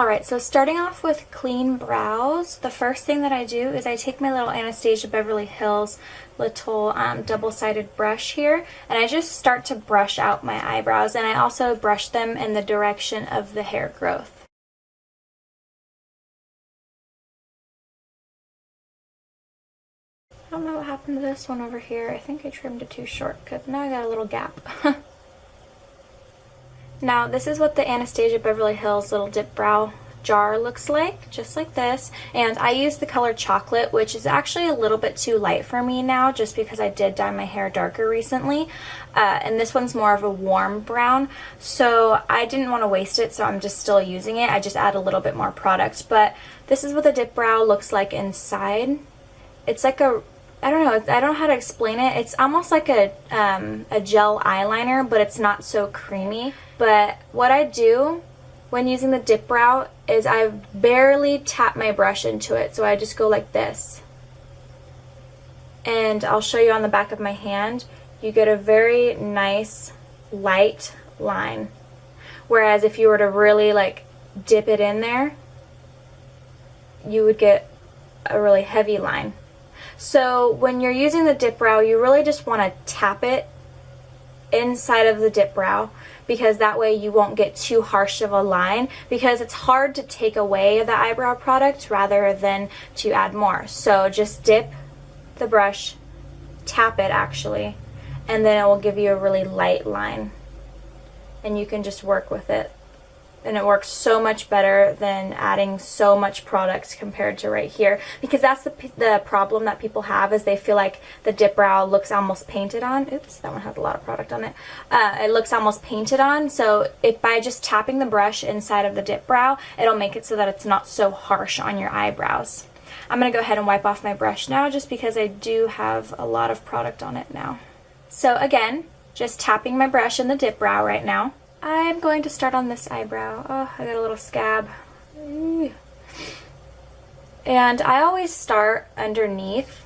Alright, so starting off with clean brows, the first thing that I do is I take my little Anastasia Beverly Hills little double-sided brush here, and I just start to brush out my eyebrows, and I also brush them in the direction of the hair growth. I don't know what happened to this one over here. I think I trimmed it too short because now I got a little gap. Now this is what the Anastasia Beverly Hills little dip brow jar looks like, just like this, and I use the color chocolate, which is actually a little bit too light for me now just because I did dye my hair darker recently, and this one's more of a warm brown, so I didn't want to waste it, so I'm just still using it. I just add a little bit more product, but this is what the dip brow looks like inside. It's like a, I don't know how to explain it. It's almost like a gel eyeliner, but it's not so creamy. But what I do when using the dip brow is I barely tap my brush into it, so I just go like this. And I'll show you on the back of my hand, you get a very nice light line. Whereas if you were to really like dip it in there, you would get a really heavy line. So when you're using the dip brow, you really just want to tap it inside of the dip brow, because that way you won't get too harsh of a line, because it's hard to take away the eyebrow product rather than to add more. So just dip the brush, tap it actually, and then it will give you a really light line, and you can just work with it. And it works so much better than adding so much product compared to right here, because that's the problem that people have, is they feel like the dip brow looks almost painted on. Oops, that one had a lot of product on it. It looks almost painted on, so if by just tapping the brush inside of the dip brow, it'll make it so that it's not so harsh on your eyebrows. I'm going to go ahead and wipe off my brush now, just because I do have a lot of product on it now. So again, just tapping my brush in the dip brow right now. I'm going to start on this eyebrow. Oh, I got a little scab. And I always start underneath,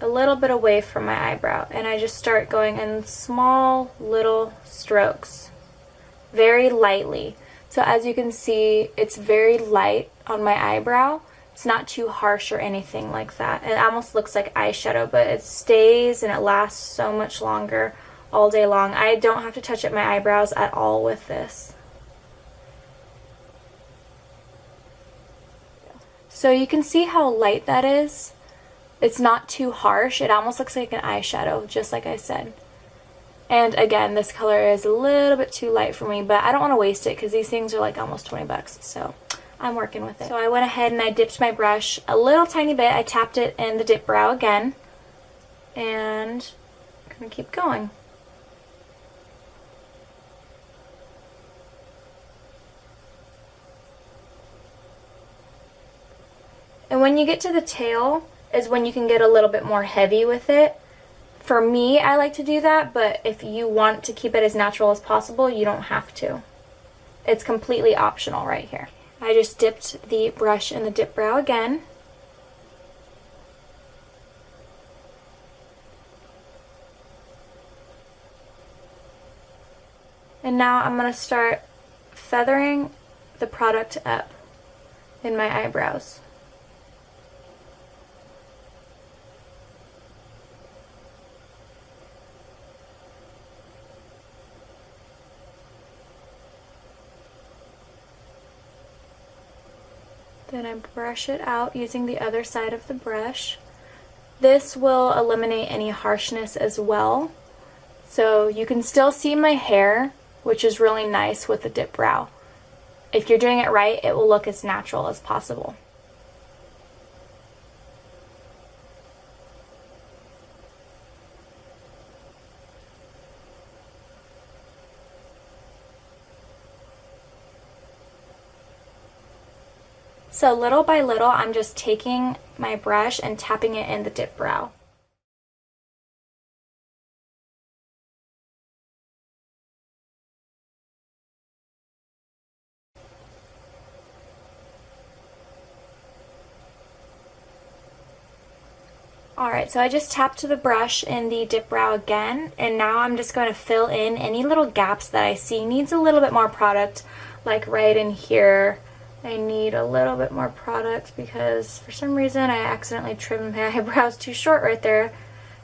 a little bit away from my eyebrow, and I just start going in small little strokes, very lightly. So as you can see, it's very light on my eyebrow. It's not too harsh or anything like that. It almost looks like eyeshadow, but it stays and it lasts so much longer all day long. I don't have to touch up my eyebrows at all with this. So you can see how light that is. It's not too harsh. It almost looks like an eyeshadow, just like I said. And again, this color is a little bit too light for me, but I don't want to waste it because these things are like almost 20 bucks, so I'm working with it. So I went ahead and I dipped my brush a little tiny bit. I tapped it in the dip brow again, and I'm gonna keep going. And when you get to the tail is when you can get a little bit more heavy with it. For me, I like to do that, but if you want to keep it as natural as possible, you don't have to. It's completely optional right here. I just dipped the brush in the dip brow again. And now I'm going to start feathering the product up in my eyebrows. Then I brush it out using the other side of the brush. This will eliminate any harshness as well. So you can still see my hair, which is really nice with the dip brow. If you're doing it right, it will look as natural as possible. So little by little, I'm just taking my brush and tapping it in the dip brow. Alright, so I just tapped the brush in the dip brow again, and now I'm just going to fill in any little gaps that I see needs a little bit more product, like right in here. I need a little bit more product because for some reason I accidentally trimmed my eyebrows too short right there,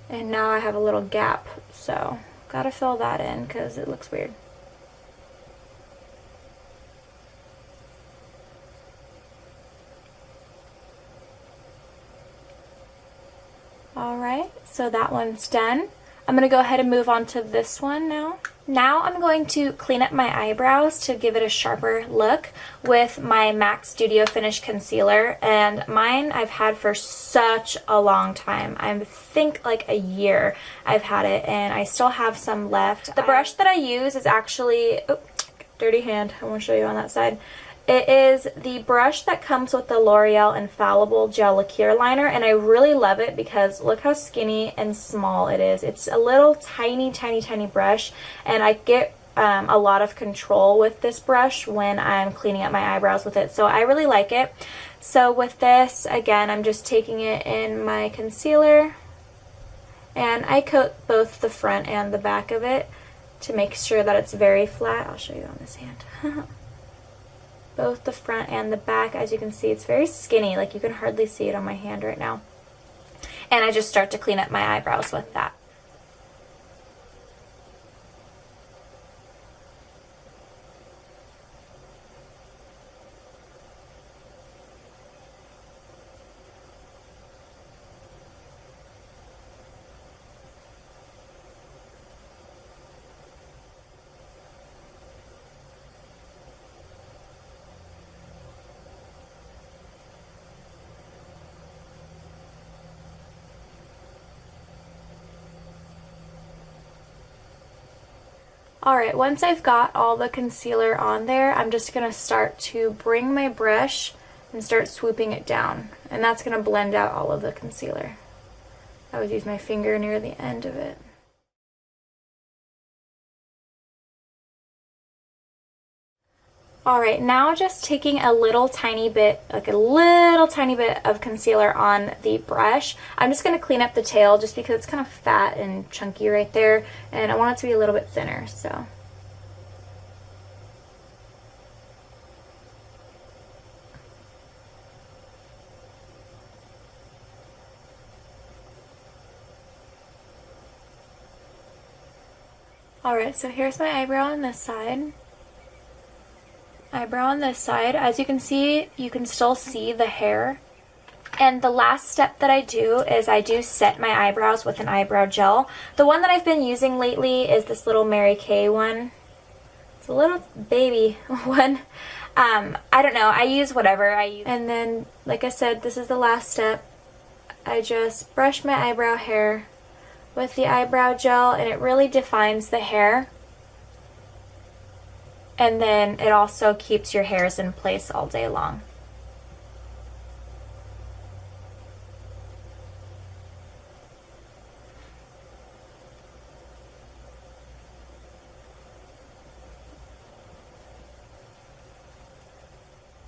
and now I have a little gap, so gotta fill that in because it looks weird. Alright, so that one's done. I'm going to go ahead and move on to this one now. Now I'm going to clean up my eyebrows to give it a sharper look with my MAC Studio Finish Concealer. And mine I've had for such a long time. I think like a year I've had it, and I still have some left. The brush that I use is actually, oh, dirty hand, I want to show you on that side. It is the brush that comes with the L'Oreal Infallible Gel Lacquer Liner, and I really love it because look how skinny and small it is. It's a little tiny, tiny, tiny brush, and I get a lot of control with this brush when I'm cleaning up my eyebrows with it, so I really like it. So with this, again, I'm just taking it in my concealer, and I coat both the front and the back of it to make sure that it's very flat. I'll show you on this hand. Both the front and the back. As you can see, it's very skinny, like you can hardly see it on my hand right now. And I just start to clean up my eyebrows with that. Alright, once I've got all the concealer on there, I'm just going to start to bring my brush and start swooping it down. And that's going to blend out all of the concealer. I would use my finger near the end of it. Alright, now just taking a little tiny bit, like a little tiny bit of concealer on the brush. I'm just going to clean up the tail just because it's kind of fat and chunky right there, and I want it to be a little bit thinner, so. Alright, so here's my eyebrow on this side. Eyebrow on this side. As you can see, you can still see the hair. And the last step that I do is I do set my eyebrows with an eyebrow gel. The one that I've been using lately is this little Mary Kay one. It's a little baby one. I don't know. I use whatever I use. And then, like I said, this is the last step. I just brush my eyebrow hair with the eyebrow gel, and it really defines the hair. And then it also keeps your hairs in place all day long.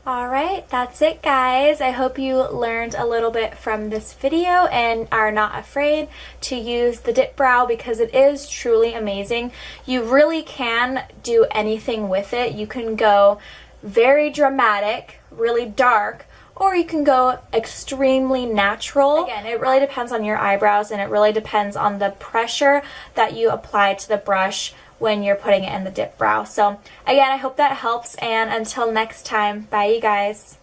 Alright, that's it guys. I hope you learned a little bit from this video and are not afraid to use the dip brow because it is truly amazing. You really can do anything with it. You can go very dramatic, really dark, or you can go extremely natural. Again, it really depends on your eyebrows, and it really depends on the pressure that you apply to the brush when you're putting it in the dip brow. So again, I hope that helps, and until next time, bye you guys.